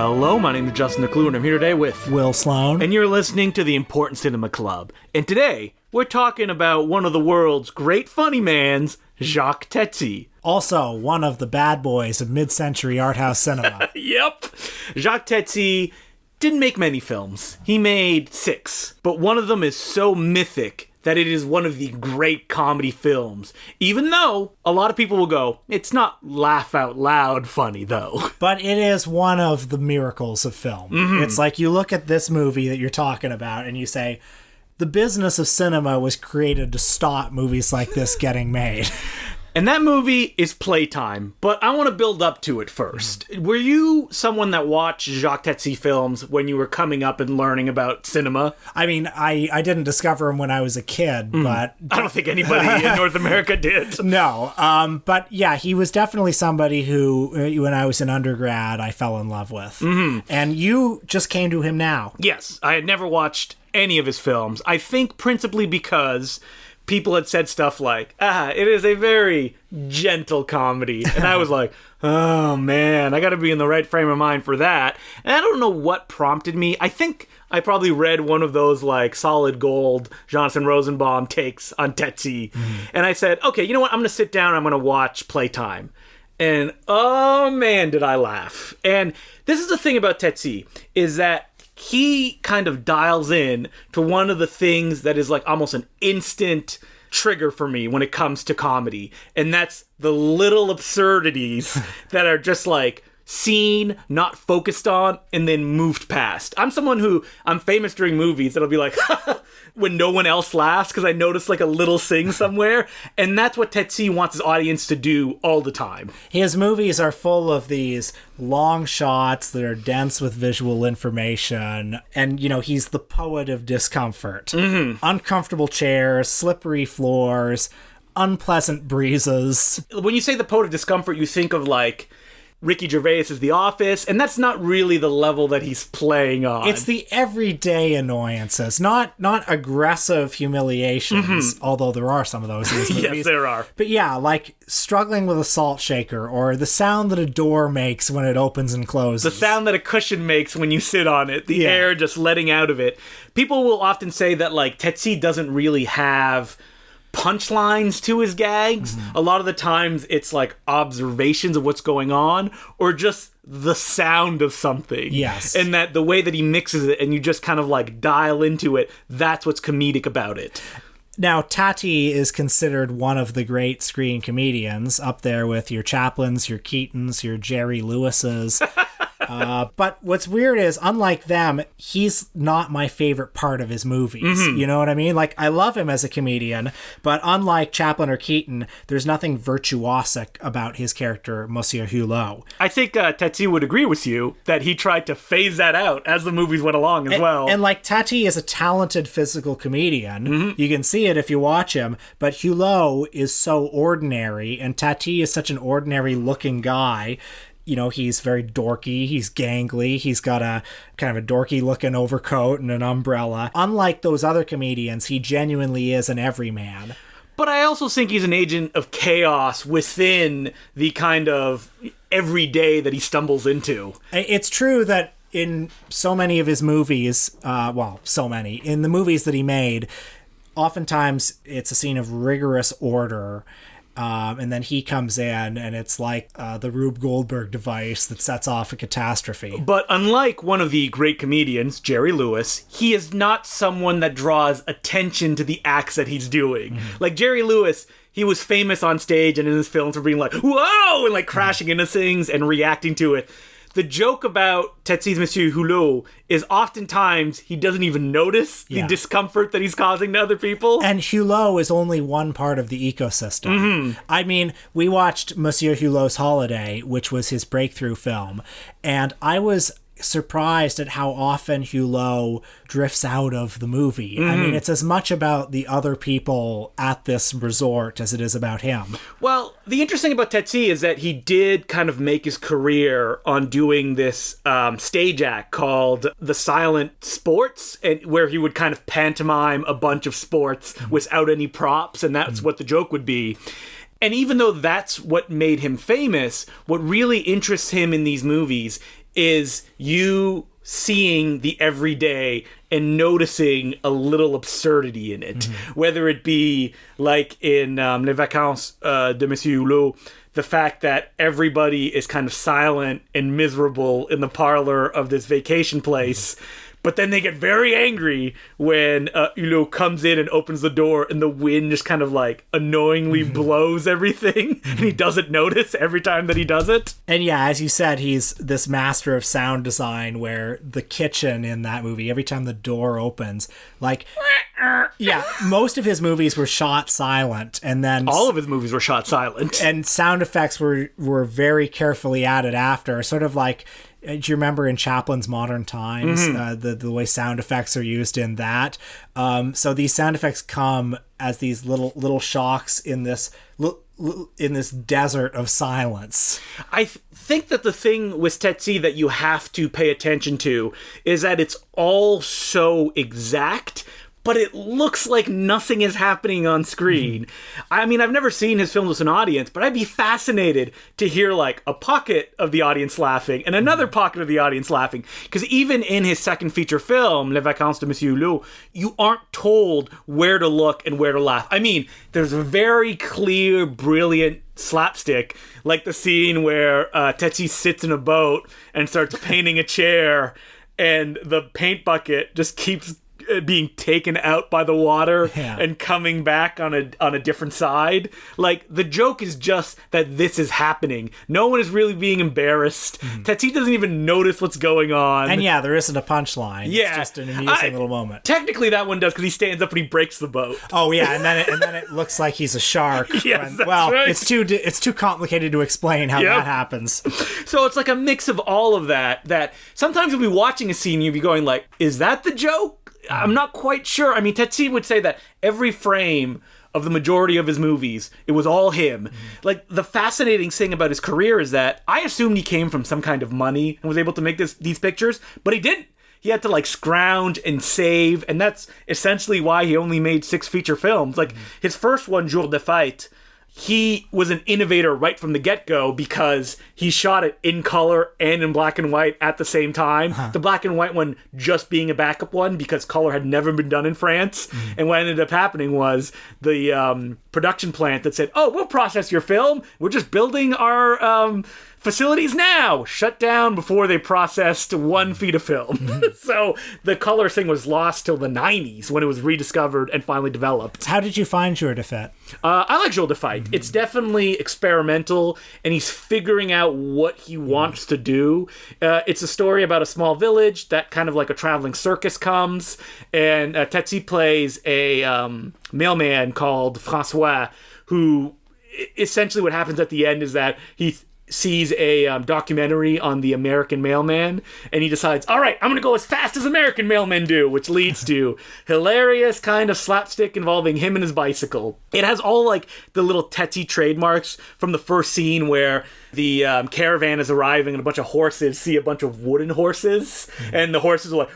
Hello, my name is Justin McClure, and I'm here today with Will Sloan. And you're listening to the Important Cinema Club. And today, we're talking about one of the world's great funny mans, Jacques Tati. Also, one of the bad boys of mid-century art house cinema. Yep. Jacques Tati didn't make many films. He made 6. But one of them is so mythic that it is one of the great comedy films. Even though a lot of people will go, it's not laugh out loud funny, though. But it is one of the miracles of film. Mm-hmm. It's like you look at this movie that you're talking about and you say, the business of cinema was created to stop movies like this getting made. And that movie is Playtime, but I want to build up to it first. Were you someone that watched Jacques Tati films when you were coming up and learning about cinema? I mean, I didn't discover him when I was a kid, but... I don't think anybody in North America did. No, but yeah, he was definitely somebody who, when I was in undergrad, I fell in love with. Mm-hmm. And you just came to him now. Yes, I had never watched any of his films. I think principally because people had said stuff like, it is a very gentle comedy. And I was like, oh man, I gotta be in the right frame of mind for that. And I don't know what prompted me. I think I probably read one of those like solid gold Jonathan Rosenbaum takes on Tati. And I said, okay, you know what? I'm gonna sit down and I'm gonna watch Playtime. And oh man, did I laugh. And this is the thing about Tati, is that he kind of dials in to one of the things that is like almost an instant trigger for me when it comes to comedy. And that's the little absurdities that are just like seen, not focused on, and then moved past. I'm someone who, I'm famous during movies that'll be like, when no one else laughs because I noticed like a little sing somewhere. And that's what Tati wants his audience to do all the time. His movies are full of these long shots that are dense with visual information. And, you know, he's the poet of discomfort. Mm-hmm. Uncomfortable chairs, slippery floors, unpleasant breezes. When you say the poet of discomfort, you think of like Ricky Gervais is The Office, and that's not really the level that he's playing on. It's the everyday annoyances, not aggressive humiliations, although there are some of those in these movies. Yes, there are. But yeah, like struggling with a salt shaker, or the sound that a door makes when it opens and closes. The sound that a cushion makes when you sit on it, the air just letting out of it. People will often say that like Tati doesn't really have punchlines to his gags. A lot of the times it's like observations of what's going on or just the sound of something. Yes. And that the way that he mixes it and you just kind of like dial into it, that's what's comedic about it. Now, Tati is considered one of the great screen comedians, up there with your Chaplins, your Keatons, your Jerry Lewises. But what's weird is, unlike them, he's not my favorite part of his movies. Mm-hmm. You know what I mean? Like, I love him as a comedian, but unlike Chaplin or Keaton, there's nothing virtuosic about his character, Monsieur Hulot. I think Tati would agree with you that he tried to phase that out as the movies went along as well. And like, Tati is a talented physical comedian. Mm-hmm. You can see it if you watch him, but Hulot is so ordinary, and Tati is such an ordinary-looking guy. You know, he's very dorky, he's gangly, he's got a kind of a dorky-looking overcoat and an umbrella. Unlike those other comedians, he genuinely is an everyman. But I also think he's an agent of chaos within the kind of everyday that he stumbles into. It's true that in so many of his movies, in the movies that he made, oftentimes it's a scene of rigorous order. And then he comes in, and it's like the Rube Goldberg device that sets off a catastrophe. But unlike one of the great comedians, Jerry Lewis, he is not someone that draws attention to the acts that he's doing. Mm-hmm. Like Jerry Lewis, he was famous on stage and in his films for being like, whoa, and like crashing into things and reacting to it. The joke about Tati's Monsieur Hulot is oftentimes he doesn't even notice the discomfort that he's causing to other people. And Hulot is only one part of the ecosystem. Mm-hmm. I mean, we watched Monsieur Hulot's Holiday, which was his breakthrough film, and I was surprised at how often Hulot drifts out of the movie. Mm-hmm. I mean, it's as much about the other people at this resort as it is about him. Well, the interesting about Tati is that he did kind of make his career on doing this stage act called The Silent Sports, and where he would kind of pantomime a bunch of sports without any props, and that's what the joke would be. And even though that's what made him famous, what really interests him in these movies is you seeing the everyday and noticing a little absurdity in it. Whether it be like in Les Vacances de Monsieur Hulot, the fact that everybody is kind of silent and miserable in the parlor of this vacation place. But then they get very angry when Hulot comes in and opens the door and the wind just kind of like annoyingly blows everything. And he doesn't notice every time that he does it. And yeah, as you said, he's this master of sound design where the kitchen in that movie, every time the door opens, like... Yeah, most of his movies were shot silent, and then... All of his movies were shot silent. And sound effects were very carefully added after, sort of like... Do you remember in Chaplin's Modern Times, the way sound effects are used in that? So these sound effects come as these little shocks in this desert of silence. I think that the thing with Tati that you have to pay attention to is that it's all so exact, but it looks like nothing is happening on screen. I mean, I've never seen his films with an audience, but I'd be fascinated to hear like a pocket of the audience laughing and another pocket of the audience laughing. Because even in his second feature film, Les Vacances de Monsieur Hulot, you aren't told where to look and where to laugh. I mean, there's a very clear, brilliant slapstick, like the scene where Tati sits in a boat and starts painting a chair, and the paint bucket just keeps being taken out by the water and coming back on a different side. Like, the joke is just that this is happening. No one is really being embarrassed. Tati doesn't even notice what's going on. And yeah, there isn't a punchline. Yeah. It's just an amusing little moment. Technically that one does, because he stands up and he breaks the boat. Oh yeah, and then it looks like he's a shark. Yes, that's right. It's too complicated to explain how that happens. So it's like a mix of all of that sometimes you'll be watching a scene and you'll be going like, is that the joke? I'm not quite sure. I mean, Tati would say that every frame of the majority of his movies, it was all him. Like, the fascinating thing about his career is that I assumed he came from some kind of money and was able to make these pictures, but he didn't. He had to like scrounge and save, and that's essentially why he only made 6 feature films. Like, his first one, Jour de Fête, he was an innovator right from the get-go because he shot it in color and in black and white at the same time. The black and white one just being a backup one because color had never been done in France. And what ended up happening was the production plant that said, oh, we'll process your film. We're just building our facilities now, shut down before they processed 1 feet of film. So the color thing was lost till the 90s when it was rediscovered and finally developed. How did you find Jour de Fête? I like Jour de Fête. It's definitely experimental, and he's figuring out what he wants to do. It's a story about a small village that kind of like a traveling circus comes, and Tati plays a mailman called François, who essentially what happens at the end is that he sees a documentary on the American mailman, and he decides, all right, I'm gonna go as fast as American mailmen do, which leads to hilarious kind of slapstick involving him and his bicycle. It has all like the little Tati trademarks from the first scene where the caravan is arriving and a bunch of horses see a bunch of wooden horses, and the horses are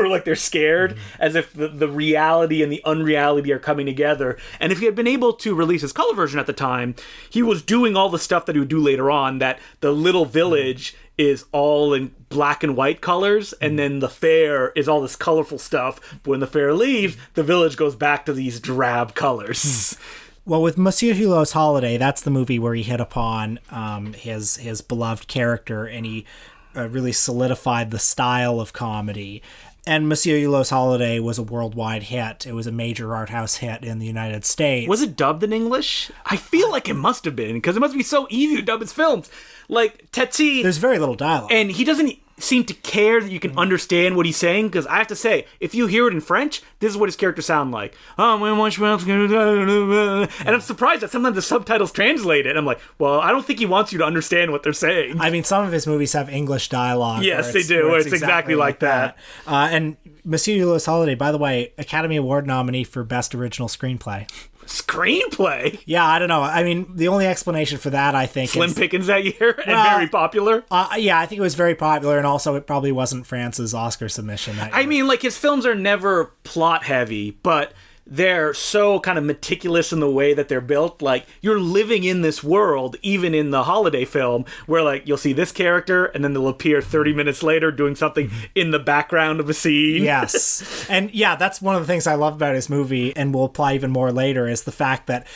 like they're scared, as if the reality and the unreality are coming together. And if he had been able to release his color version at the time, he was doing all the stuff that he would do later on, that the little village is all in black and white colors, and then the fair is all this colorful stuff. But when the fair leaves, the village goes back to these drab colors. Well, with Monsieur Hulot's Holiday, that's the movie where he hit upon his beloved character, and he really solidified the style of comedy. And Monsieur Hulot's Holiday was a worldwide hit. It was a major art house hit in the United States. Was it dubbed in English? I feel like it must have been, because it must be so easy to dub his films. Like, Tati... There's very little dialogue. And he doesn't seem to care that you can understand what he's saying, because I have to say, if you hear it in French, this is what his characters sound like. And I'm surprised that sometimes the subtitles translate it. I'm like, well, I don't think he wants you to understand what they're saying. I mean, some of his movies have English dialogue. Yes, they do. It's exactly like that. And Monsieur Hulot's Holiday, by the way, Academy Award nominee for Best Original Screenplay. Screenplay? Yeah, I don't know. I mean, the only explanation for that, I think, Slim Pickens that year, and very popular. Yeah, I think it was very popular, and also it probably wasn't France's Oscar submission that year. I mean, like, his films are never plot heavy, but they're so kind of meticulous in the way that they're built. Like, you're living in this world, even in the holiday film, where, like, you'll see this character, and then they'll appear 30 minutes later doing something in the background of a scene. Yes. And yeah, that's one of the things I love about his movie, and will apply even more later, is the fact that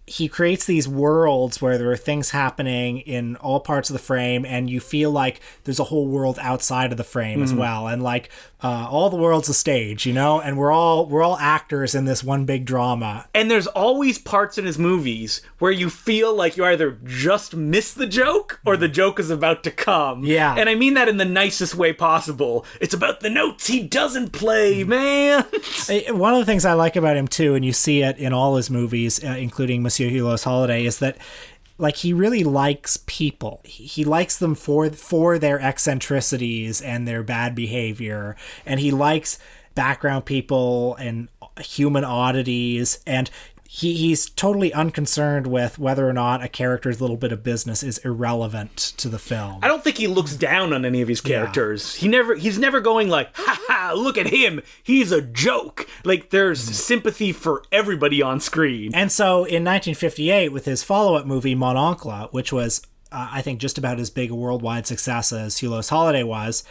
he creates these worlds where there are things happening in all parts of the frame, and you feel like there's a whole world outside of the frame as well. And like all the world's a stage, you know, and we're all actors in this one big drama. And there's always parts in his movies where you feel like you either just missed the joke or the joke is about to come. Yeah. And I mean that in the nicest way possible. It's about the notes he doesn't play, man. One of the things I like about him too, and you see it in all his movies, including Monsieur Hulot's Holiday, is that like he really likes people. He likes them for their eccentricities and their bad behavior, and he likes background people and human oddities, and he's totally unconcerned with whether or not a character's little bit of business is irrelevant to the film. I don't think he looks down on any of his characters. Yeah. He's never going like, ha ha, look at him, he's a joke. Like, there's sympathy for everybody on screen. And so in 1958, with his follow-up movie Mon Oncle, which was I think just about as big a worldwide success as Hulot's Holiday was,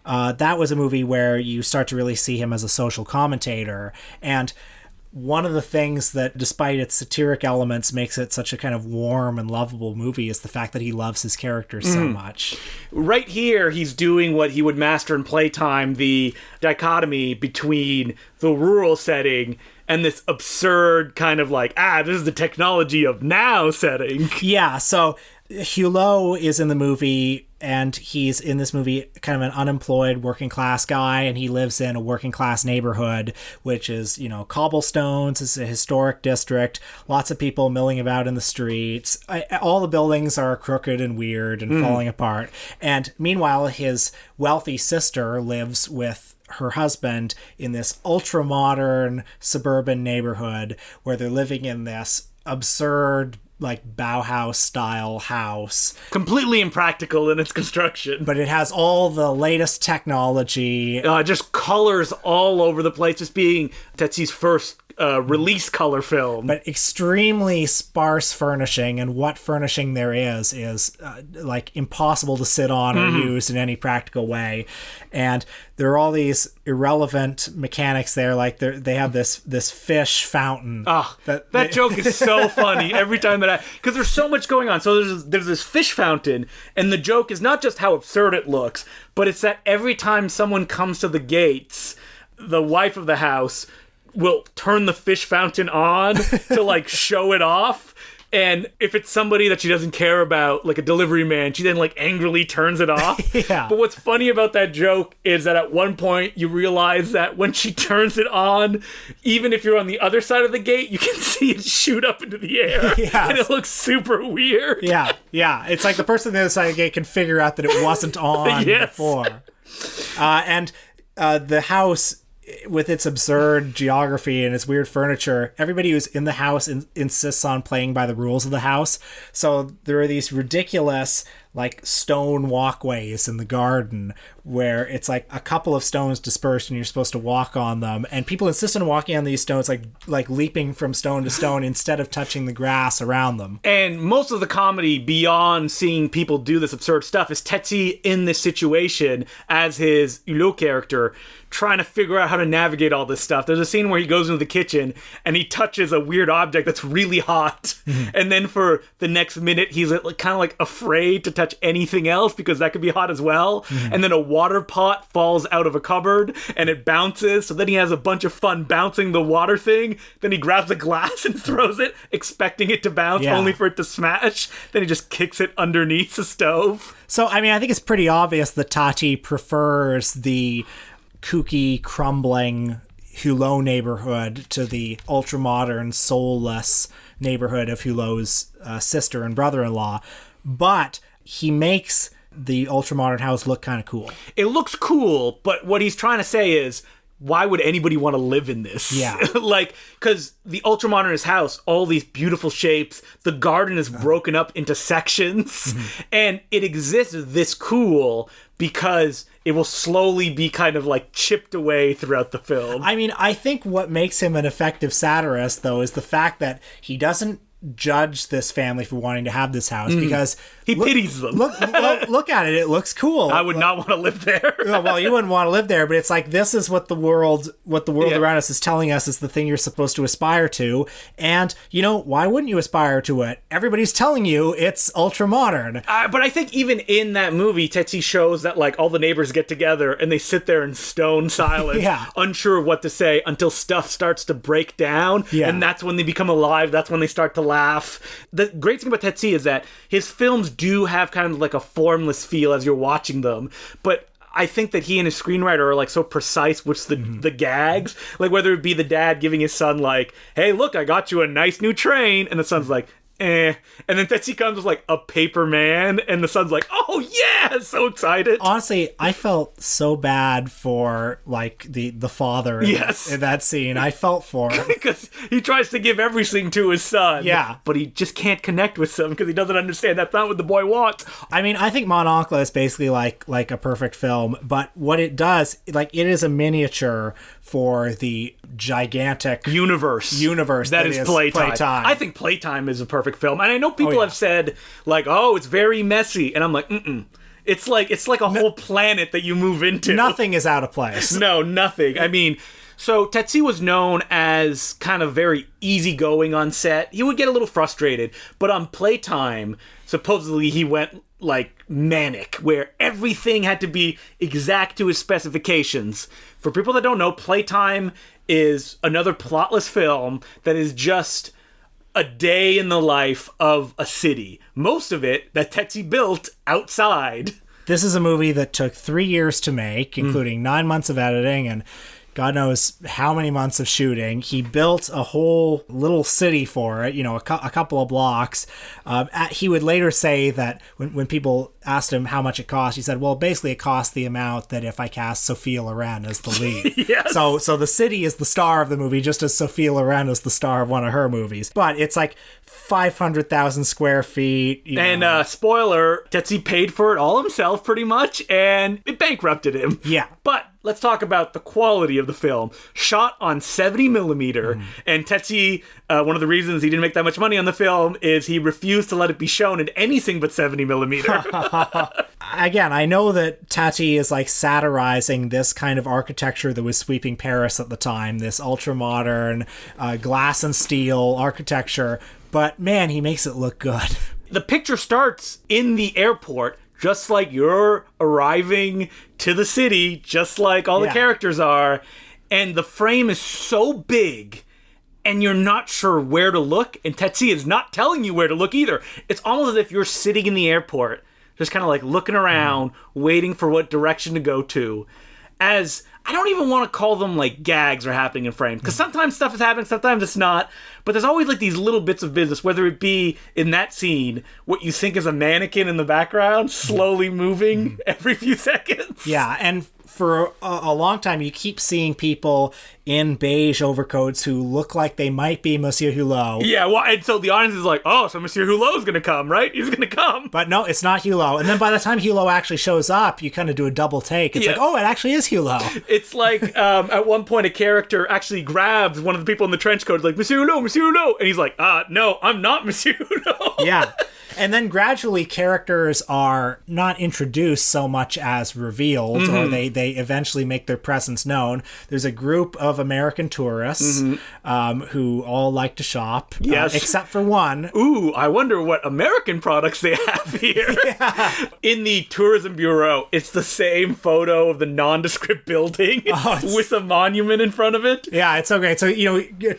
that was a movie where you start to really see him as a social commentator. And one of the things that, despite its satiric elements, makes it such a kind of warm and lovable movie is the fact that he loves his characters so much. Right here, he's doing what he would master in Playtime, the dichotomy between the rural setting and this absurd kind of like, this is the technology of now setting. Yeah, so Hulot is in the movie, and he's in this movie kind of an unemployed working class guy, and he lives in a working class neighborhood, which is, you know, cobblestones. It's a historic district, lots of people milling about in the streets. All the buildings are crooked and weird and falling apart. And meanwhile, his wealthy sister lives with her husband in this ultra-modern suburban neighborhood where they're living in this absurd, like, Bauhaus style house. Completely impractical in its construction. But it has all the latest technology. Just colors all over the place. Just being Tati's first release color film. But extremely sparse furnishing, and what furnishing there is like impossible to sit on or use in any practical way. And there are all these irrelevant mechanics there, like they have this fish fountain. That joke is so funny every time that because there's so much going on. So there's this fish fountain, and the joke is not just how absurd it looks, but it's that every time someone comes to the gates, the wife of the house will turn the fish fountain on to like show it off. And if it's somebody that she doesn't care about, like a delivery man, she then like angrily turns it off. Yeah. But what's funny about that joke is that at one point you realize that when she turns it on, even if you're on the other side of the gate, you can see it shoot up into the air. Yes. And it looks super weird. Yeah. It's like the person on the other side of the gate can figure out that it wasn't on before. And the house, with its absurd geography and its weird furniture, everybody who's in the house insists on playing by the rules of the house. So there are these ridiculous, like, stone walkways in the garden where it's like a couple of stones dispersed and you're supposed to walk on them. And people insist on walking on these stones, like leaping from stone to stone instead of touching the grass around them. And most of the comedy, beyond seeing people do this absurd stuff, is Tati in this situation as his Hulot character, trying to figure out how to navigate all this stuff. There's a scene where he goes into the kitchen and he touches a weird object that's really hot. And then for the next minute, he's kind of like afraid to touch anything else because that could be hot as well. And then a water pot falls out of a cupboard and it bounces. So then he has a bunch of fun bouncing the water thing. Then he grabs a glass and throws it, expecting it to bounce, only for it to smash. Then he just kicks it underneath the stove. So, I mean, I think it's pretty obvious that Tati prefers the kooky, crumbling Hulot neighborhood to the ultra-modern, soulless neighborhood of Hulot's sister and brother-in-law. But he makes the ultra-modern house look kind of cool. It looks cool, but what he's trying to say is, why would anybody want to live in this? Yeah. Like, because the ultramodernist house, all these beautiful shapes, the garden is broken up into sections, and it exists this cool because it will slowly be kind of like chipped away throughout the film. I mean, I think what makes him an effective satirist, though, is the fact that he doesn't judge this family for wanting to have this house because he pities them. Look at it. It looks cool. I would not want to live there. Well, you wouldn't want to live there, but it's like, this is what the world around us is telling us is the thing you're supposed to aspire to. And, why wouldn't you aspire to it? Everybody's telling you it's ultra modern. But I think even in that movie, Tati shows that like all the neighbors get together and they sit there in stone silence, unsure of what to say until stuff starts to break down. Yeah. And that's when they become alive. That's when they start to laugh. The great thing about Tati is that his films do have kind of like a formless feel as you're watching them, but I think that he and his screenwriter are like so precise with the gags, like whether it be the dad giving his son like, hey, look, I got you a nice new train, and the son's like, and then Tetsuya comes with like a paper man, and the son's like, oh yeah, so excited. Honestly, I felt so bad for like the father in that scene. I felt for him because he tries to give everything to his son, but he just can't connect with them because he doesn't understand that's not what the boy wants. I mean, I think Mon Oncle is basically like a perfect film, but what it does, like, it is a miniature for the gigantic universe that is Playtime. I think Playtime is a perfect film, and I know people have said like, oh, it's very messy, and I'm like, it's like a whole planet that you move into. Nothing is out of place. No, nothing. I mean, so Tetsuya was known as kind of very easygoing on set. He would get a little frustrated, but on Playtime, supposedly he went like manic, where everything had to be exact to his specifications. For people that don't know, Playtime is another plotless film that is just a day in the life of a city. Most of it that Tetsuya built outside. This is a movie that took 3 years to make, including 9 months of editing and God knows how many months of shooting. He built a whole little city for it, a couple of blocks. He would later say that when people asked him how much it cost, he said, well, basically it cost the amount that if I cast Sophia Loren as the lead. Yes. So the city is the star of the movie, just as Sophia Loren is the star of one of her movies. But it's like 500,000 square feet. And spoiler, Tetsuya paid for it all himself pretty much, and it bankrupted him. Yeah. But let's talk about the quality of the film. Shot on 70 millimeter, and Tetsuya, one of the reasons he didn't make that much money on the film is he refused to let it be shown in anything but 70 millimeter. Again, I know that Tati is like satirizing this kind of architecture that was sweeping Paris at the time, this ultra-modern glass and steel architecture, but man, he makes it look good. The picture starts in the airport, just like you're arriving to the city, just like all the characters are, and the frame is so big, and you're not sure where to look, and Tetsuya is not telling you where to look either. It's almost as if you're sitting in the airport, just kind of like looking around, waiting for what direction to go to. As I don't even want to call them like gags are happening in frame, because sometimes stuff is happening, sometimes it's not, but there's always like these little bits of business, whether it be in that scene what you think is a mannequin in the background slowly moving every few seconds. Yeah, and for a long time you keep seeing people in beige overcoats who look like they might be Monsieur Hulot. Yeah, well, and so the audience is like, oh, so Monsieur Hulot's gonna come, right? He's gonna come. But no, it's not Hulot. And then by the time Hulot actually shows up, you kind of do a double take. It's like, oh, it actually is Hulot. It's like, at one point a character actually grabs one of the people in the trench coat, like, Monsieur Hulot, and he's like, no, I'm not Monsieur Hulot. Yeah. And then gradually characters are not introduced so much as revealed, or they eventually make their presence known. There's a group of American tourists who all like to shop, except for one. Ooh, I wonder what American products they have here. Yeah. In the tourism bureau, it's the same photo of the nondescript building with a monument in front of it. Yeah, it's so great. So,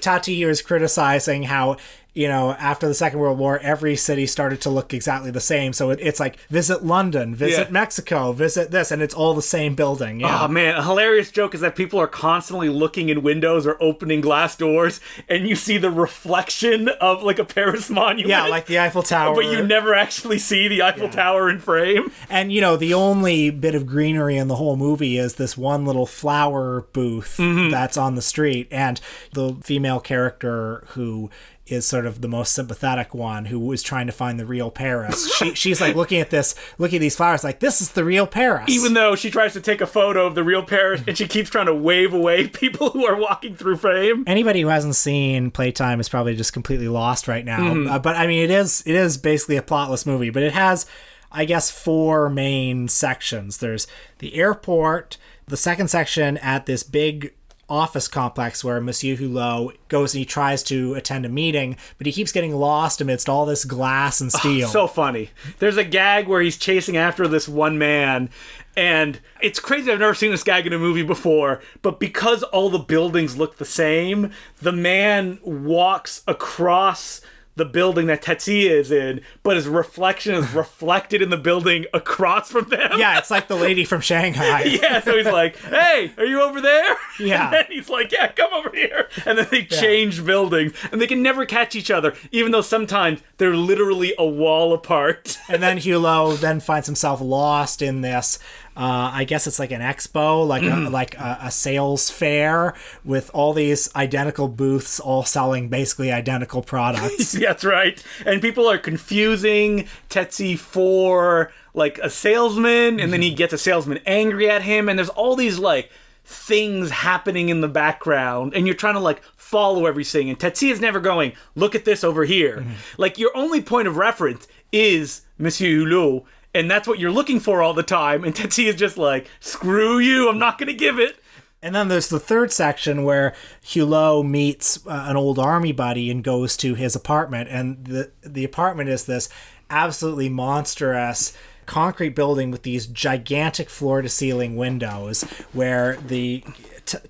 Tati here is criticizing how after the Second World War, every city started to look exactly the same. So it's like, visit London, visit Mexico, visit this, and it's all the same building. Yeah. Oh, man. A hilarious joke is that people are constantly looking in windows or opening glass doors, and you see the reflection of, like, a Paris monument. Yeah, like the Eiffel Tower. But you never actually see the Eiffel Tower in frame. And, the only bit of greenery in the whole movie is this one little flower booth that's on the street. And the female character who is sort of the most sympathetic one, who was trying to find the real Paris. She's like looking at these flowers like, this is the real Paris. Even though she tries to take a photo of the real Paris and she keeps trying to wave away people who are walking through frame. Anybody who hasn't seen Playtime is probably just completely lost right now. But I mean, it is basically a plotless movie, but it has, I guess, 4 main sections. There's the airport, the second section at this big office complex where Monsieur Hulot goes and he tries to attend a meeting, but he keeps getting lost amidst all this glass and steel. Oh, so funny. There's a gag where he's chasing after this one man, and it's crazy. I've never seen this gag in a movie before, but because all the buildings look the same, the man walks across the building that Tati is in, but his reflection is reflected in the building across from them. Yeah, it's like the lady from Shanghai. Yeah, so he's like, hey, are you over there? Yeah. And then he's like, yeah, come over here. And then they change buildings, and they can never catch each other, even though sometimes they're literally a wall apart. And then Hulot then finds himself lost in this, I guess it's like an expo, like a sales fair with all these identical booths all selling basically identical products. Yeah, that's right. And people are confusing Tetsu for like a salesman, and then he gets a salesman angry at him, and there's all these like things happening in the background, and you're trying to like follow everything, and Tetsu is never going, look at this over here. Like your only point of reference is Monsieur Hulot, and that's what you're looking for all the time, and Tetsu is just like, screw you, I'm not gonna give it. And then there's the third section where Hulot meets an old army buddy and goes to his apartment. And the apartment is this absolutely monstrous concrete building with these gigantic floor-to-ceiling windows where the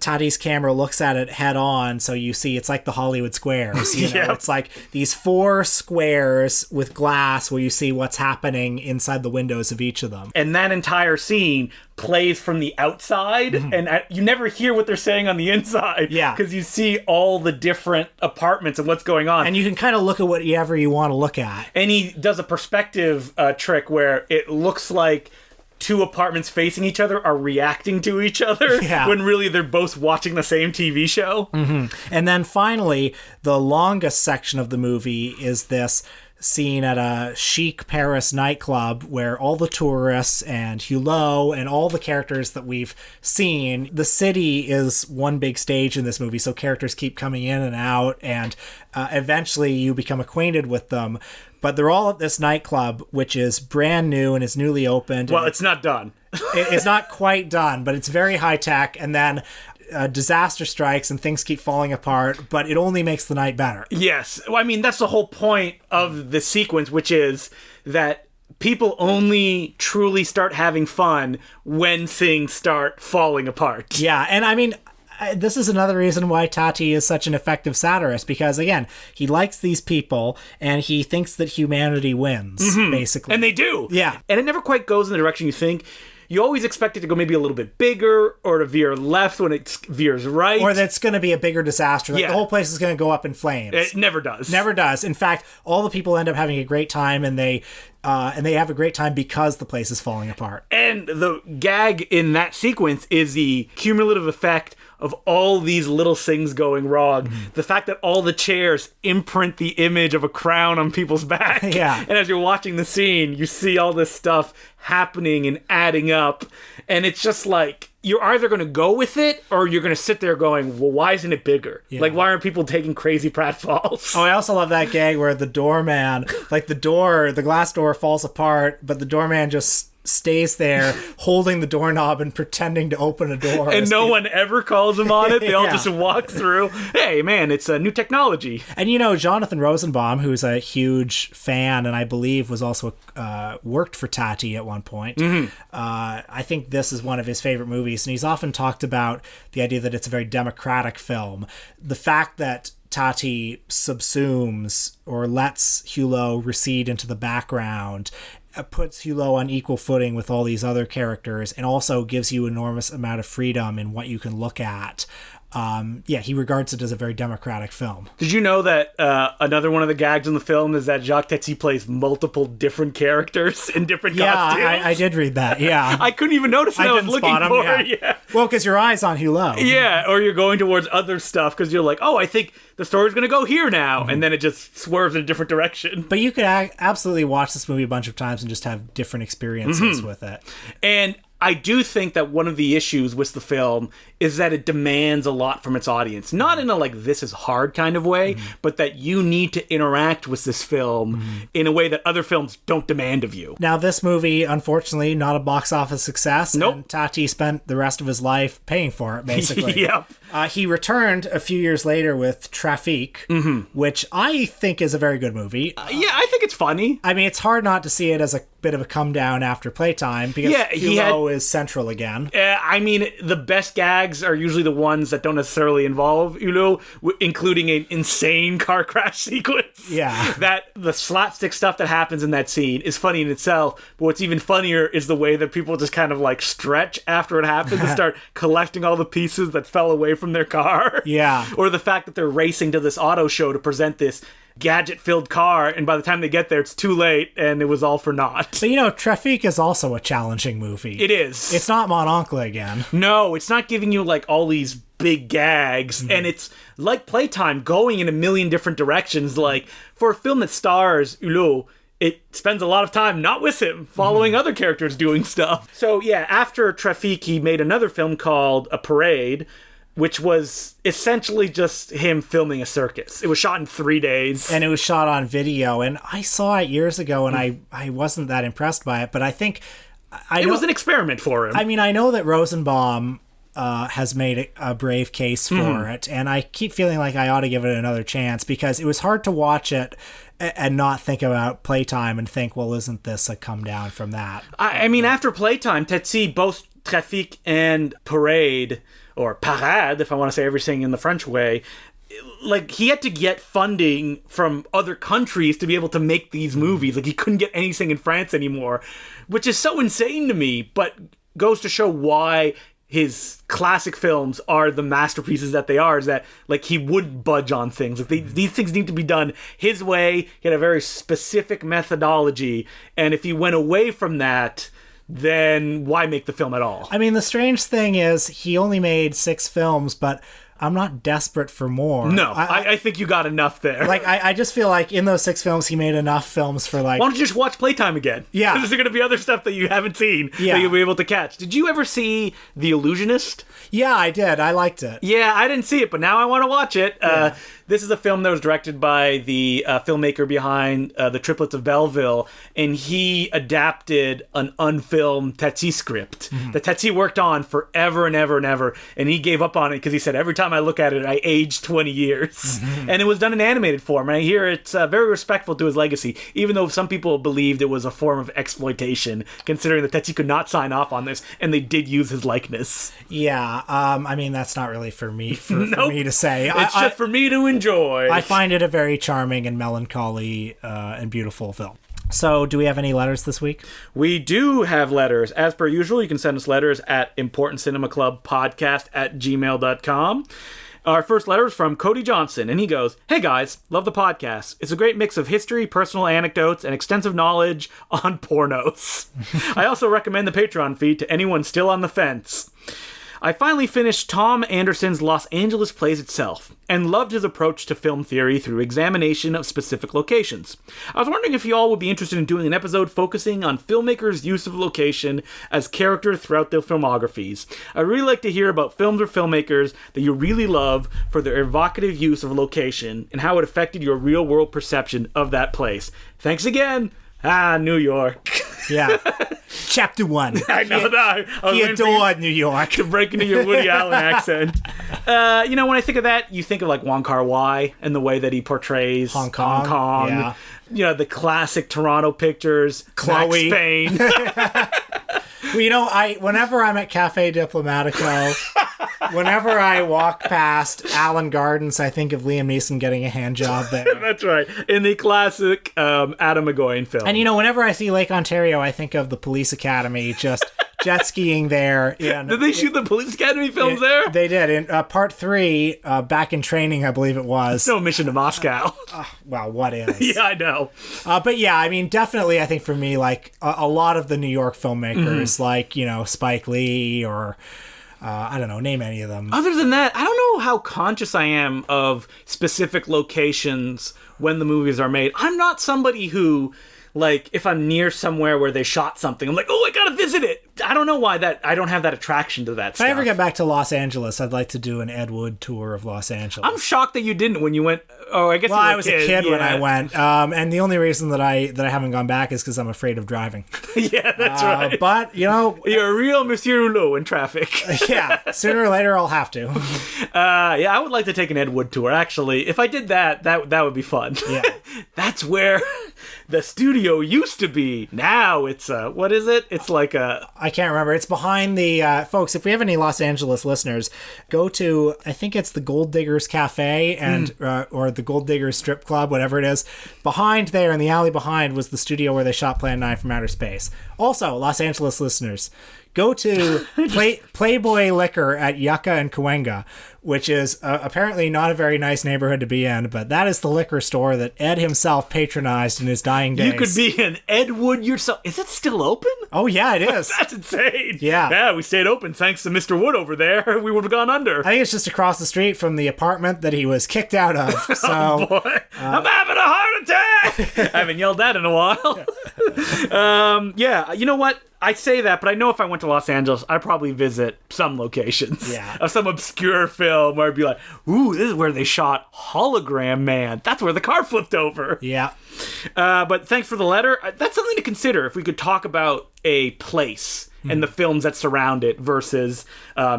Tati's camera looks at it head on, so you see it's like the Hollywood squares. You know? Yep. It's like these 4 squares with glass where you see what's happening inside the windows of each of them. And that entire scene plays from the outside, and you never hear what they're saying on the inside. Yeah. Because you see all the different apartments and what's going on. And you can kind of look at whatever you want to look at. And he does a perspective trick where it looks like 2 apartments facing each other are reacting to each other when really they're both watching the same TV show. And then finally, the longest section of the movie is this scene at a chic Paris nightclub where all the tourists and Hulot and all the characters that we've seen, the city is one big stage in this movie, so characters keep coming in and out, and eventually you become acquainted with them. But they're all at this nightclub, which is brand new and is newly opened. Well, it's not done. It's not quite done, but it's very high tech. And then a disaster strikes and things keep falling apart, but it only makes the night better. Yes. Well, I mean, that's the whole point of the sequence, which is that people only truly start having fun when things start falling apart. Yeah, and I mean, this is another reason why Tati is such an effective satirist, because again, he likes these people and he thinks that humanity wins, basically. And they do. Yeah. And it never quite goes in the direction you think. You always expect it to go maybe a little bit bigger, or to veer left when it veers right. Or that's going to be a bigger disaster. Like the whole place is going to go up in flames. It never does. Never does. In fact, all the people end up having a great time, and they have a great time because the place is falling apart. And the gag in that sequence is the cumulative effect of all these little things going wrong. The fact that all the chairs imprint the image of a crown on people's back. Yeah. And as you're watching the scene, you see all this stuff happening and adding up. And it's just like, you're either going to go with it or you're going to sit there going, well, why isn't it bigger? Yeah. Like, why aren't people taking crazy pratfalls? Oh, I also love that gag where the doorman, like the glass door falls apart, but the doorman just stays there holding the doorknob and pretending to open a door. And no one ever calls him on it. They all Yeah. just walk through. Hey, man, it's a new technology. And you know, Jonathan Rosenbaum, who's a huge fan and I believe was also worked for Tati at one point, I think this is one of his favorite movies, and he's often talked about the idea that it's a very democratic film. The fact that Tati subsumes or lets Hulot recede into the background puts Hulot on equal footing with all these other characters, and also gives you enormous amount of freedom in what you can look at. He regards it as a very democratic film. Did you know that another one of the gags in the film is that Jacques Tati plays multiple different characters in different costumes? Yeah, I did read that, yeah. I couldn't even notice that I was didn't looking spot him, for it. Yeah. Well, because your eye's on Hulot. Yeah, or you're going towards other stuff because you're like, oh, I think the story's going to go here now. And then it just swerves in a different direction. But you could absolutely watch this movie a bunch of times and just have different experiences with it. And I do think that one of the issues with the film is that it demands a lot from its audience. Not in a like, this is hard kind of way, but that you need to interact with this film in a way that other films don't demand of you. Now, this movie, unfortunately, not a box office success. Nope. And Tati spent the rest of his life paying for it, basically. Yep. He returned a few years later with Trafic, which I think is a very good movie. Yeah, I think it's funny. I mean, it's hard not to see it as a bit of a come down after Playtime because Hulot is central again. I mean, the best gags are usually the ones that don't necessarily involve Hulot, including an insane car crash sequence. Yeah. That the slapstick stuff that happens in that scene is funny in itself, but what's even funnier is the way that people just kind of like stretch after it happens and start collecting all the pieces that fell away from their car. Yeah. Or the fact that they're racing to this auto show to present this gadget-filled car, and by the time they get there, it's too late, and it was all for naught. So, Trafic is also a challenging movie. It is. It's not Mon Oncle again. No, it's not giving you, like, all these big gags, and it's like Playtime, going in a million different directions. Like, for a film that stars Hulot, it spends a lot of time not with him, following other characters doing stuff. So, yeah, after Trafic, he made another film called A Parade, which was essentially just him filming a circus. It was shot in 3 days. And it was shot on video. And I saw it years ago, and I wasn't that impressed by it. But I think... It was an experiment for him. I mean, I know that Rosenbaum has made a brave case for it. And I keep feeling like I ought to give it another chance, because it was hard to watch it and not think about Playtime and think, well, isn't this a come down from that? I mean, after Playtime, Tati, both Trafic and Parade... or parade, if I want to say everything in the French way, like, he had to get funding from other countries to be able to make these movies. Like, he couldn't get anything in France anymore, which is so insane to me, but goes to show why his classic films are the masterpieces that they are, is that, like, he wouldn't budge on things. Like, these things need to be done his way. He had a very specific methodology, and if he went away from that, then why make the film at all? I mean, the strange thing is he only made 6 films, but I'm not desperate for more. No, I think you got enough there. Like, I just feel like in those 6 films, he made enough films for, like... Why don't you just watch Playtime again? Yeah. There's going to be other stuff that you haven't seen that you'll be able to catch. Did you ever see The Illusionist? Yeah, I did. I liked it. Yeah, I didn't see it, but now I want to watch it. Yeah. This is a film that was directed by the filmmaker behind The Triplets of Belleville, and he adapted an unfilmed Tati script that Tati worked on forever and ever and ever, and he gave up on it because he said, every time I look at it, I aged 20 years. And it was done in animated form, and I hear it's very respectful to his legacy, even though some people believed it was a form of exploitation, considering that Tati could not sign off on this, and they did use his likeness. Yeah, I mean, that's not really for me for me to say. It's just for me to enjoy. I find it a very charming and melancholy and beautiful film. So, do we have any letters this week? We do have letters. As per usual, you can send us letters at importantcinemaclubpodcast@gmail.com. Our first letter is from Cody Johnson, and he goes, "Hey guys, love the podcast. It's a great mix of history, personal anecdotes, and extensive knowledge on pornos. I also recommend the Patreon feed to anyone still on the fence. I finally finished Tom Anderson's Los Angeles Plays Itself, and loved his approach to film theory through examination of specific locations. I was wondering if you all would be interested in doing an episode focusing on filmmakers' use of location as character throughout their filmographies. I'd really like to hear about films or filmmakers that you really love for their evocative use of location, and how it affected your real-world perception of that place. Thanks again. New York." Yeah. Chapter 1. I know that. He adored New York. To break into your Woody Allen accent. When I think of that, you think of like Wong Kar-wai and the way that he portrays Hong Kong. Yeah. The classic Toronto pictures. Chloe. Max Payne. Well, whenever I'm at Cafe Diplomatico, whenever I walk past Allen Gardens, I think of Liam Neeson getting a hand job there. That's right. In the classic Adam McGowan film. And whenever I see Lake Ontario, I think of the Police Academy just jet skiing there. Did they shoot the Police Academy films there? They did. In part 3, back in training, I believe it was. No Mission to Moscow. Well, what is? Yeah, I know. But yeah, I mean, definitely, I think for me, like a lot of the New York filmmakers, like Spike Lee or I don't know, name any of them. Other than that, I don't know how conscious I am of specific locations when the movies are made. I'm not somebody who, like, if I'm near somewhere where they shot something, I'm like, oh, I gotta visit it. I don't know why I don't have that attraction to that stuff. If I ever get back to Los Angeles, I'd like to do an Ed Wood tour of Los Angeles. I'm shocked that you didn't when you went. Oh, I guess well, you were I was a kid when I went, and the only reason that I haven't gone back is because I'm afraid of driving. Yeah, that's right. But you're a real Monsieur Hulot in traffic. Yeah, sooner or later I'll have to. Yeah, I would like to take an Ed Wood tour. Actually, if I did that would be fun. Yeah, that's where the studio used to be. Now it's what is it? It's like a. I can't remember. It's behind the folks. If we have any Los Angeles listeners, go to I think it's the Gold Diggers Cafe and or the Gold Diggers Strip Club, whatever it is. Behind there, in the alley behind, was the studio where they shot Plan 9 from Outer Space. Also, Los Angeles listeners, go to Playboy Liquor at Yucca and Cahuenga, which is apparently not a very nice neighborhood to be in, but that is the liquor store that Ed himself patronized in his dying days. You could be an Ed Wood yourself. Is it still open? Oh, yeah, it is. That's insane. Yeah. Yeah, we stayed open thanks to Mr. Wood over there. We would have gone under. I think it's just across the street from the apartment that he was kicked out of. So, oh, boy. I'm having a heart attack! I haven't yelled that in a while. Yeah, you know what? I say that, but I know if I went to Los Angeles, I'd probably visit some locations of some obscure film where I'd be like, ooh, this is where they shot Hologram Man. That's where the car flipped over. Yeah. But thanks for the letter. That's something to consider if we could talk about a place and the films that surround it versus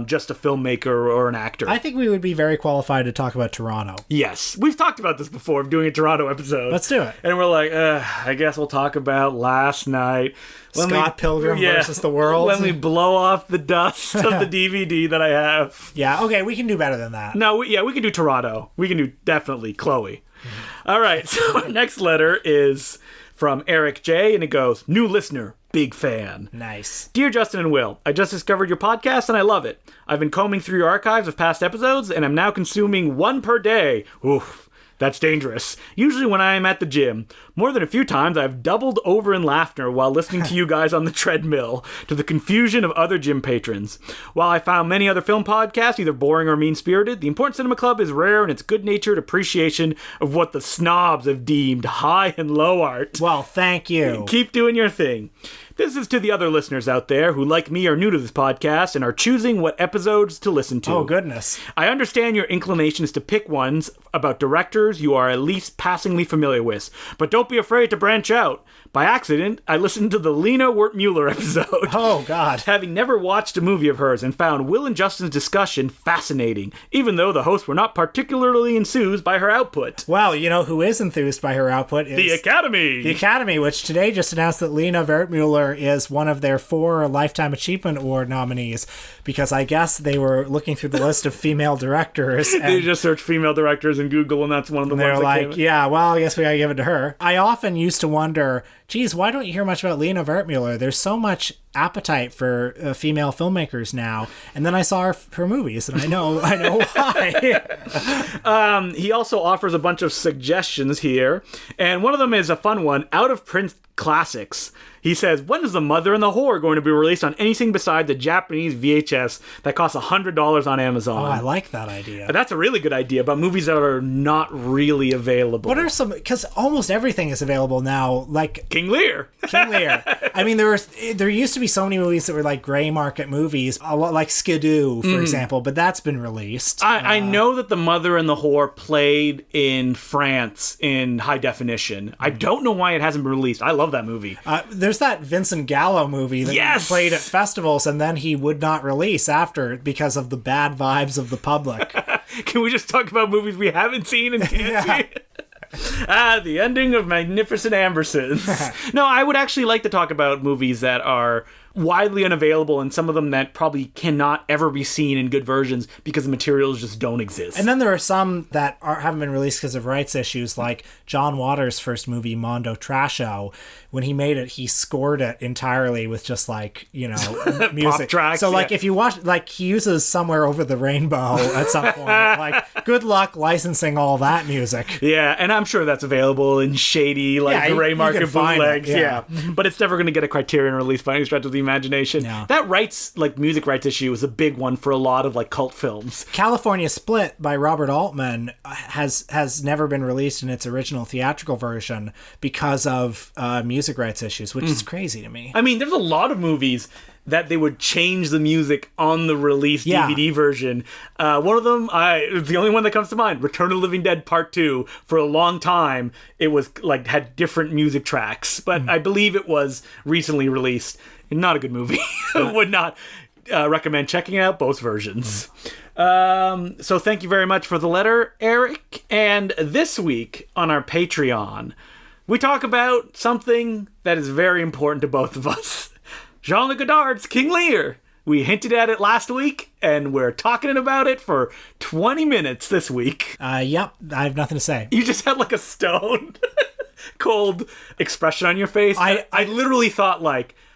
just a filmmaker or an actor. I think we would be very qualified to talk about Toronto. Yes. We've talked about this before, doing a Toronto episode. Let's do it. And we're like, I guess we'll talk about Last Night. Scott Pilgrim versus the World. Let me blow off the dust of the DVD that I have. Yeah, okay, we can do better than that. No, we can do Toronto. We can do definitely Chloe. All right, so our next letter is from Eric J, and it goes, new listener, big fan. Nice. Dear Justin and Will, I just discovered your podcast and I love it. I've been combing through your archives of past episodes and I'm now consuming one per day. Oof. That's dangerous. Usually when I am at the gym. More than a few times, I've doubled over in laughter while listening to you guys on the treadmill, to the confusion of other gym patrons. While I found many other film podcasts either boring or mean-spirited, the Important Cinema Club is rare in its good-natured appreciation of what the snobs have deemed high and low art. Well, thank you. Keep doing your thing. This is to the other listeners out there who, like me, are new to this podcast and are choosing what episodes to listen to. Oh, goodness. I understand your inclination is to pick ones about directors you are at least passingly familiar with, but don't be afraid to branch out. By accident, I listened to the Lena Wertmuller episode. Oh, God. Having never watched a movie of hers and found Will and Justin's discussion fascinating, even though the hosts were not particularly enthused by her output. Well, you know who is enthused by her output is... The Academy! The Academy, which today just announced that Lena Wertmuller is one of their 4 Lifetime Achievement Award nominees, because I guess they were looking through the list of female directors. And they just searched female directors in Google, and that's one of the ones they're that like, came in. yeah, well, I guess we gotta give it to her. I often used to wonder, geez, why don't you hear much about Lena Wertmuller? There's so much appetite for female filmmakers now. And then I saw her movies, and I know why. He also offers a bunch of suggestions here, and one of them is a fun one, out of print classics. He says, when is The Mother and the Whore going to be released on anything besides the Japanese VHS that costs $100 on Amazon? Oh, I like that idea. That's a really good idea, but movies that are not really available. What are some, because almost everything is available now, like... King Lear. King Lear. I mean, there used to be so many movies that were like gray market movies, a lot like Skidoo, for example, but that's been released. I know that The Mother and the Whore played in France in high definition. I don't know why it hasn't been released. I love that movie. There's that Vincent Gallo movie that played at festivals and then he would not release after because of the bad vibes of the public. Can we just talk about movies we haven't seen and can't see? The ending of Magnificent Ambersons. No, I would actually like to talk about movies that are widely unavailable and some of them that probably cannot ever be seen in good versions because the materials just don't exist. And then there are some that haven't been released because of rights issues, like John Waters' first movie, Mondo Trasho. When he made it, he scored it entirely with just like, music. Pop tracks, so like if you watch, like he uses Somewhere Over the Rainbow at some point. Like good luck licensing all that music. Yeah, and I'm sure that's available in shady, gray market bootlegs. Yeah. But it's never going to get a Criterion release by any stretch of the the imagination. Yeah. That music rights issue is a big one for a lot of cult films. California Split by Robert Altman has never been released in its original theatrical version because of music rights issues, which is crazy to me. I mean, there's a lot of movies that they would change the music on the released DVD version. One of them, the only one that comes to mind, Return of the Living Dead Part 2. For a long time, it was had different music tracks, but I believe it was recently released. Not a good movie. Would not recommend checking out both versions. So thank you very much for the letter, Eric. And this week on our Patreon, we talk about something that is very important to both of us. Jean-Luc Godard's King Lear. We hinted at it last week, and we're talking about it for 20 minutes this week. Yep, I have nothing to say. You just had a stone cold expression on your face. I literally thought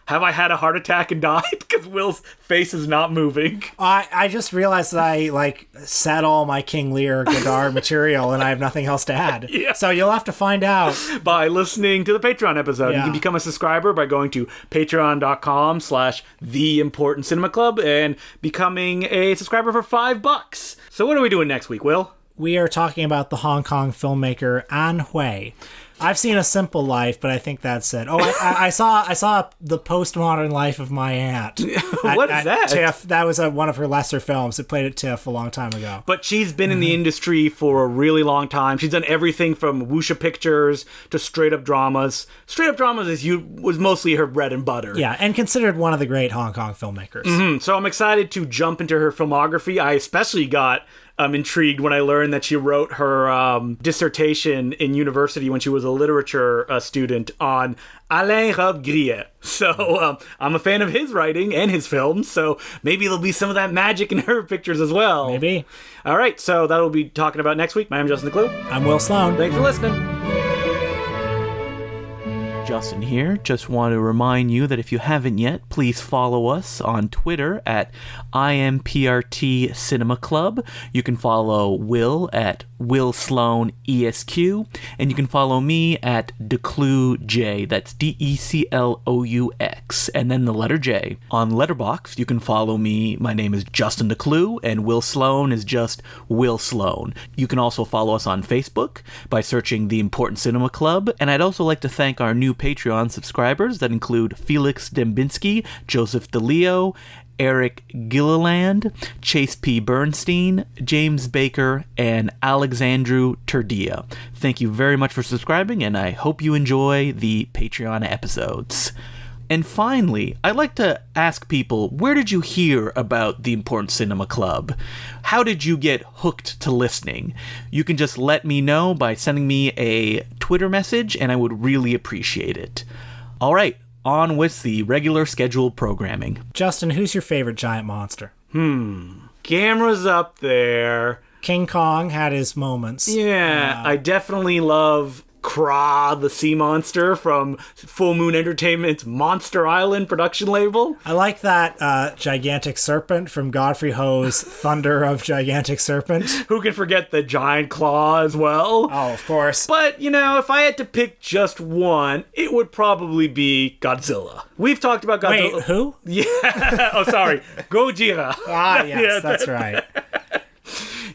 have I had a heart attack and died? Because Will's face is not moving. I just realized that I said all my King Lear Godard material and I have nothing else to add. Yeah. So you'll have to find out by listening to the Patreon episode. Yeah. You can become a subscriber by going to patreon.com/theimportantcinemaclub and becoming a subscriber for $5. So what are we doing next week, Will? We are talking about the Hong Kong filmmaker An Hui. I've seen A Simple Life, but I think that's it. Oh, I saw The Postmodern Life of My Aunt. What is that? TIFF. That was one of her lesser films. It played at TIFF a long time ago. But she's been in the industry for a really long time. She's done everything from wuxia pictures to straight-up dramas. Straight-up dramas was mostly her bread and butter. Yeah, and considered one of the great Hong Kong filmmakers. So I'm excited to jump into her filmography. I especially got intrigued when I learned that she wrote her dissertation in university when she was a literature student on Alain Robbe-Grillet. So I'm a fan of his writing and his films, so maybe there'll be some of that magic in her pictures as well. Maybe. All right, so that'll be talking about next week. My name's Justin DeClue. I'm Will Sloan. Thanks for listening. Justin here. Just want to remind you that if you haven't yet, please follow us on Twitter at IMPRT Cinema Club. You can follow Will at Will Sloan ESQ, and you can follow me at DeClueJ. That's DECLOUX, and then the letter J. On Letterboxd, you can follow me. My name is Justin DeClue, and Will Sloan is just Will Sloan. You can also follow us on Facebook by searching The Important Cinema Club, and I'd also like to thank our new Patreon subscribers that include Felix Dembinski, Joseph DeLeo, Eric Gilliland, Chase P. Bernstein, James Baker, and Alexandru Turdia. Thank you very much for subscribing, and I hope you enjoy the Patreon episodes. And finally, I'd like to ask people, where did you hear about the Important Cinema Club? How did you get hooked to listening? You can just let me know by sending me a Twitter message, and I would really appreciate it. All right, on with the regular scheduled programming. Justin, who's your favorite giant monster? Camera's up there. King Kong had his moments. Yeah, I definitely love Kra, the sea monster from Full Moon Entertainment's Monster Island production label. I like that gigantic serpent from Godfrey Ho's Thunder of Gigantic Serpent. Who can forget the giant claw as well? Oh, of course. But, if I had to pick just one, it would probably be Godzilla. We've talked about Godzilla. Wait, who? Yeah. Oh, sorry. Gojira. Ah, yes, that's right.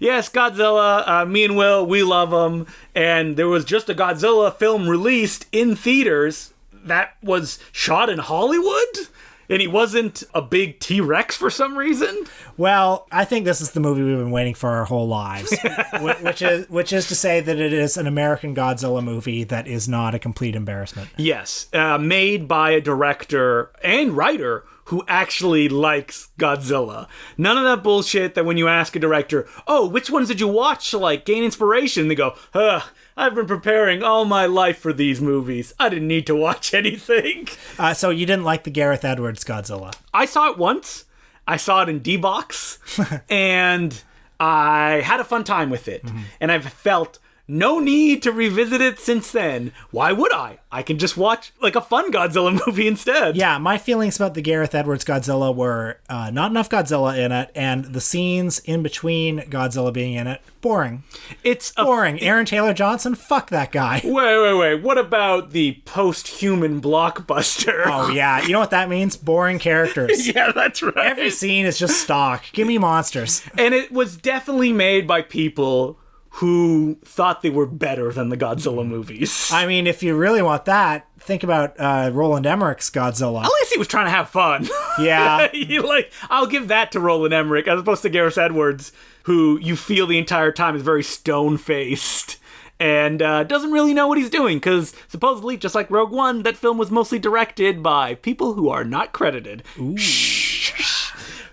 Yes, Godzilla, me and Will, we love him. And there was just a Godzilla film released in theaters that was shot in Hollywood. And he wasn't a big T-Rex for some reason. Well, I think this is the movie we've been waiting for our whole lives. which is to say that it is an American Godzilla movie that is not a complete embarrassment. Yes, made by a director and writer who actually likes Godzilla. None of that bullshit that when you ask a director, oh, which ones did you watch to gain inspiration? They go, I've been preparing all my life for these movies. I didn't need to watch anything. So you didn't like the Gareth Edwards Godzilla? I saw it once. I saw it in D-Box. And I had a fun time with it. And I've felt no need to revisit it since then. Why would I? I can just watch like a fun Godzilla movie instead. Yeah, my feelings about the Gareth Edwards Godzilla were not enough Godzilla in it, and the scenes in between Godzilla being in it, boring. It's boring. Aaron Taylor Johnson, fuck that guy. Wait. What about the post-human blockbuster? Oh, yeah. You know what that means? Boring characters. Yeah, that's right. Every scene is just stock. Give me monsters. And it was definitely made by people who thought they were better than the Godzilla movies. I mean, if you really want that, think about Roland Emmerich's Godzilla. At least he was trying to have fun. Yeah. I'll give that to Roland Emmerich, as opposed to Gareth Edwards, who you feel the entire time is very stone-faced and doesn't really know what he's doing, because supposedly, just like Rogue One, that film was mostly directed by people who are not credited. Ooh.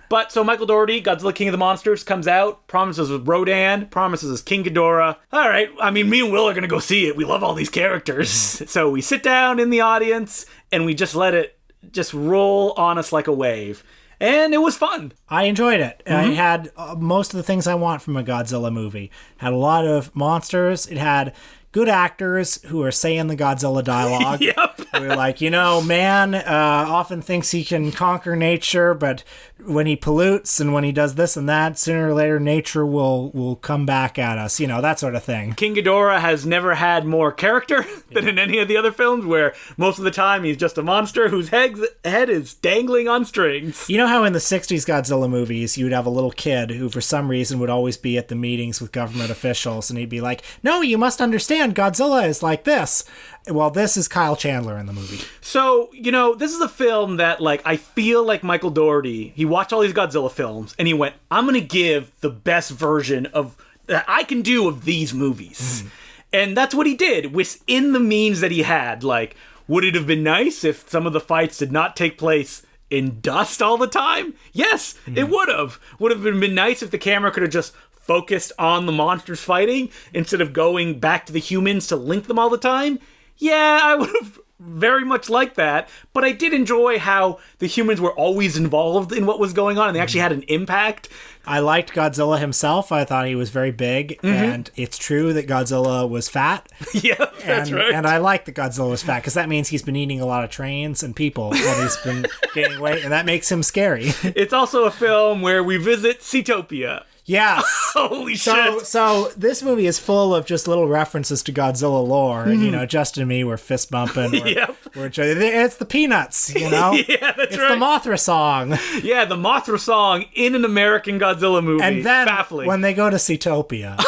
But so Michael Dougherty, Godzilla King of the Monsters, comes out, promises with Rodan, promises as King Ghidorah. All right, I mean, me and Will are going to go see it. We love all these characters. So we sit down in the audience, and we just let it just roll on us like a wave. And it was fun. I enjoyed it. Mm-hmm. It had most of the things I want from a Godzilla movie. Had a lot of monsters. It had good actors who are saying the Godzilla dialogue. Yep. We're like, man often thinks he can conquer nature, but when he pollutes and when he does this and that, sooner or later nature will come back at us. That sort of thing. King Ghidorah has never had more character than in any of the other films, where most of the time he's just a monster whose head is dangling on strings. You know how in the 60s Godzilla movies, you'd have a little kid who for some reason would always be at the meetings with government officials, and he'd be like, no, you must understand, Godzilla is like this. Well, this is Kyle Chandler in the movie. So, this is a film that, I feel like Michael Dougherty, he watched all these Godzilla films, and he went, I'm going to give the best version of that I can do of these movies. Mm. And that's what he did, within the means that he had. Would it have been nice if some of the fights did not take place in dust all the time? Yes, it would have. Would have been nice if the camera could have just focused on the monsters fighting instead of going back to the humans to link them all the time? Yeah, I would have very much liked that, but I did enjoy how the humans were always involved in what was going on, and they actually had an impact. I liked Godzilla himself. I thought he was very big, and it's true that Godzilla was fat. Yeah, that's right. And I like that Godzilla was fat, because that means he's been eating a lot of trains and people while he's been gaining weight, and that makes him scary. It's also a film where we visit Seatopia. Yes. Holy shit. So this movie is full of just little references to Godzilla lore. And, Justin and me were fist bumping. Yep. It's the Peanuts, Yeah, that's it's right. The Mothra song. Yeah, the Mothra song in an American Godzilla movie. And then baffling. When they go to Seatopia.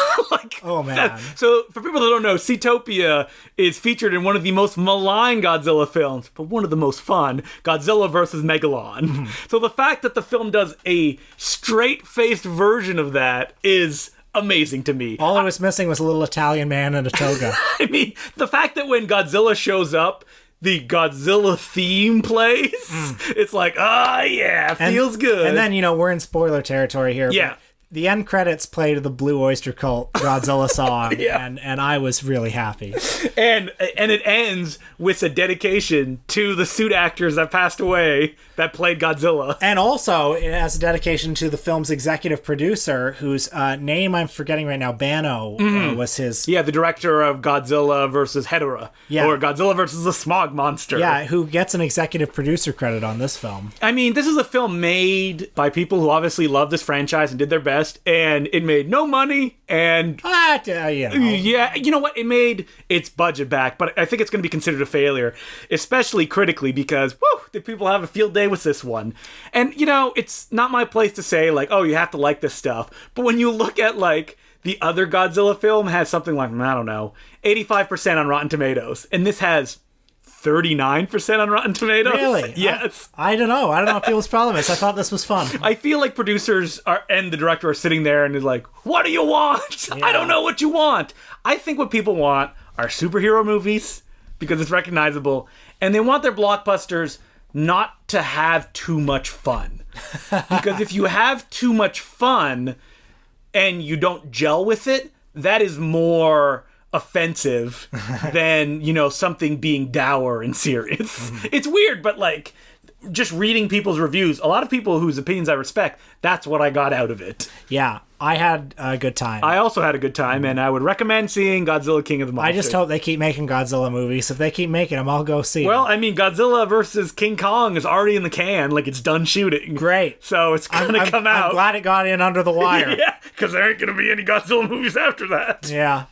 Oh, man. So, for people that don't know, Seatopia is featured in one of the most maligned Godzilla films, but one of the most fun, Godzilla vs. Megalon. So the fact that the film does a straight-faced version of that is amazing to me. All I was missing was a little Italian man in a toga. I mean, the fact that when Godzilla shows up, the Godzilla theme plays, it's like, feels good. And then, we're in spoiler territory here. Yeah. The end credits play to the Blue Oyster Cult Godzilla song, Yeah. and I was really happy. And it ends with a dedication to the suit actors that passed away that played Godzilla. And also, it has a dedication to the film's executive producer, whose name I'm forgetting right now. Bano was his... Yeah, the director of Godzilla vs. Hedorah. Yeah. Or Godzilla vs. the Smog Monster. Yeah, who gets an executive producer credit on this film. I mean, this is a film made by people who obviously love this franchise and did their best, and it made no money, and... Yeah, you know what? It made its budget back, but I think it's going to be considered a failure, especially critically, because, did people have a field day with this one? And, it's not my place to say, you have to like this stuff, but when you look at, the other Godzilla film has something like, I don't know, 85% on Rotten Tomatoes, and this has 39% on Rotten Tomatoes. Really? Yes. I don't know. I don't know what people's problem is. I thought this was fun. I feel like producers and the director are sitting there and is like, what do you want? Yeah. I don't know what you want. I think what people want are superhero movies because it's recognizable, and they want their blockbusters not to have too much fun. Because if you have too much fun and you don't gel with it, that is more offensive than, something being dour and serious. It's weird, but just reading people's reviews, a lot of people whose opinions I respect, that's what I got out of it. Yeah. I had a good time. I also had a good time, and I would recommend seeing Godzilla King of the Monsters. I just hope they keep making Godzilla movies. If they keep making them, I'll go see them. Well, I mean, Godzilla versus King Kong is already in the can. Like, it's done shooting. Great. So it's going to come out. I'm glad it got in under the wire. Yeah, because there ain't going to be any Godzilla movies after that. Yeah.